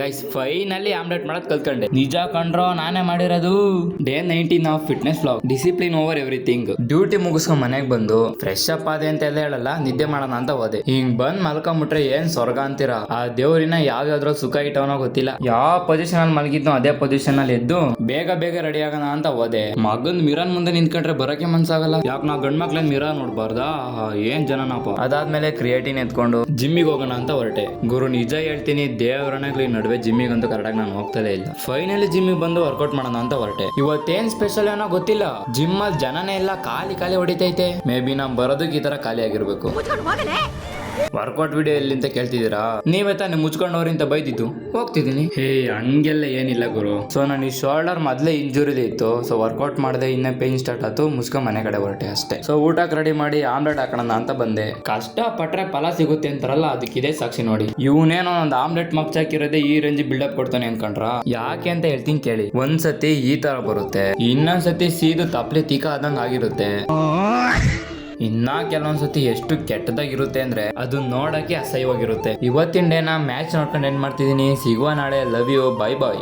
Guys finally omelette ಮಾಡೋದ್ ಕಲ್ತ್ಕೊಂಡೆ. ನಿಜ ಕಂಡ್ರೋ, ನಾನೇ ಮಾಡಿರೋದು. Day 19 of fitness vlog. Discipline over everything. Duty ಮುಗಿಸ್ಕೊಂಡ್ ಮನೆಗ್ ಬಂದು ಫ್ರೆಶ್ ಅಪ್ ಆದೆ ಅಂತ ಎಲ್ಲ ಹೇಳಲ್ಲ, ನಿದ್ದೆ ಮಾಡೋಣ ಅಂತ ಹೋದೆ. ಹಿಂಗ್ ಬಂದ್ ಮಲ್ಕೊಂಬಿಟ್ರೆ ಏನ್ ಸ್ವರ್ಗ ಅಂತೀರಾ. ಆ ದೇವ್ರಿನ ಯಾವ್ಯಾವ್ದ್ರಲ್ಲಿ ಸುಖ ಇಟ್ಟವನೋ ಗೊತ್ತಿಲ್ಲ. ಯಾವ ಪೊಸಿಷನ್ ಅಲ್ಲಿ ಮಲಗಿದ್ನೋ ಅದೇ ಪೊಸಿಷನ್ ಅಲ್ಲಿ ಎದ್ದು ಬೇಗ ರೆಡಿ ಆಗೋಣ ಅಂತ ಹೋದೆ. ಮಗನ್ ಮಿರನ್ ಮುಂದೆ ನಿಂತ್ಕೊಂಡ್ರೆ ಬರಕ್ಕೆ ಮನ್ಸಾಗಲ್ಲ. ಯಾಕೆ ನಾವು ಗಂಡ್ ಮಕ್ಳೇನ್ ಮಿರರ್ ನೋಡ್ಬಾರ್ದಾ? ಏನ್ ಜನನಪ್ಪ. ಅದಾದ್ಮೇಲೆ ಕ್ರಿಯೇಟಿನ್ ಎತ್ಕೊಂಡು ಜಿಮ್ಮಿಗೆ ಹೋಗೋಣ ಅಂತ ಹೊರಟೆ. ಗುರು ನಿಜ ಹೇಳ್ತೀನಿ, ದೇವರಣೆಗಳು ಈ ನಡುವೆ ಜಿಮ್ಮಿಗೆ ಅಂತೂ ಕರೆಕ್ಟಾಗಿ ನಾನು ಹೋಗ್ತಲೇ ಇಲ್ಲ. ಫೈನಲಿ ಜಿಮ್ಮಿಗೆ ಬಂದು ವರ್ಕೌಟ್ ಮಾಡೋಣ ಅಂತ ಹೊರಟೆ. ಇವತ್ತೇನ್ ಸ್ಪೆಷಲ್ ಏನೋ ಗೊತ್ತಿಲ್ಲ, ಜಿಮ್ ಅಲ್ಲಿ ಜನನೇ ಇಲ್ಲ, ಖಾಲಿ ಹೊಡಿತೈತೆ. ಮೇ ಬಿ ನಾನ್ ಬರೋದಕ್ಕೆ ಈ ತರ ಖಾಲಿ ಆಗಿರ್ಬೇಕು. ವರ್ಕೌಟ್ ವಿಡಿಯೋ ಎಲ್ಲಿ ಅಂತ ಕೇಳ್ತಿದ್ದೀರಾ? ನೀವೇ ತಾನೇ ಮುಚ್ಕೊಂಡವ್ರಿ ಅಂತ ಬೈದಿದ್ದು. ಹೋಗ್ತಿದ್ದೀನಿ. ಹೇ ಹಂಗೆಲ್ಲ ಏನಿಲ್ಲ ಗುರು. ಸೊ ನಾನು ಈ ಶೋಲ್ಡರ್ ಮೊದಲೇ ಇಂಜುರಿಲಿ ಇತ್ತು. ಸೊ ವರ್ಕೌಟ್ ಮಾಡಿದೆ, ಇನ್ನೇ ಪೇನ್ ಸ್ಟಾರ್ಟ್ ಆಯ್ತು, ಮುಚ್ಕೊಂಡ್ ಮನೆ ಕಡೆ ಹೊರಟೆ ಅಷ್ಟೇ. ಸೊ ಊಟಕ್ಕೆ ರೆಡಿ ಮಾಡಿ ಆಮ್ಲೆಟ್ ಹಾಕೋಣ ಅಂತ ಬಂದೆ. ಕಷ್ಟ ಪಟ್ರೆ ಫಲ ಸಿಗುತ್ತೆ ಅಂತಾರಲ್ಲ, ಅದಕ್ಕಿದೆ ಸಾಕ್ಷಿ ನೋಡಿ. ಇವನೇನೋ ಒಂದು ಆಮ್ಲೆಟ್ ಮಗ್ಚಾಕಿರೋದೇ ಈ ರೇಂಜ್ ಬಿಲ್ಡಪ್ ಕೊಡ್ತಾನೆ ಅನ್ಕೊಂಡ್ರ? ಯಾಕೆ ಅಂತ ಹೇಳ್ತೀನಿ ಕೇಳಿ. ಒಂದ್ಸತಿ ಈ ತರ ಬರುತ್ತೆ, ಇನ್ನೊಂದ್ಸತಿ ಸೀದು ತಪ್ಲೆ ತೀಕ ಆದಂಗ ಆಗಿರುತ್ತೆ. ಇನ್ನ ಕೆಲವೊಂದ್ಸತಿ ಎಷ್ಟು ಕೆಟ್ಟದಾಗಿರುತ್ತೆ ಅಂದ್ರೆ ಅದು ನೋಡಕ್ಕೆ ಅಸಹ್ಯವಾಗಿರುತ್ತೆ. ಇವತ್ತಿನ ಡೇನ ಮ್ಯಾಚ್ ನೋಡ್ಕೊಂಡು ಏನ್ ಮಾಡ್ತಿದೀನಿ. ಸಿಗುವ ನಾಳೆ. Love you. Bye bye.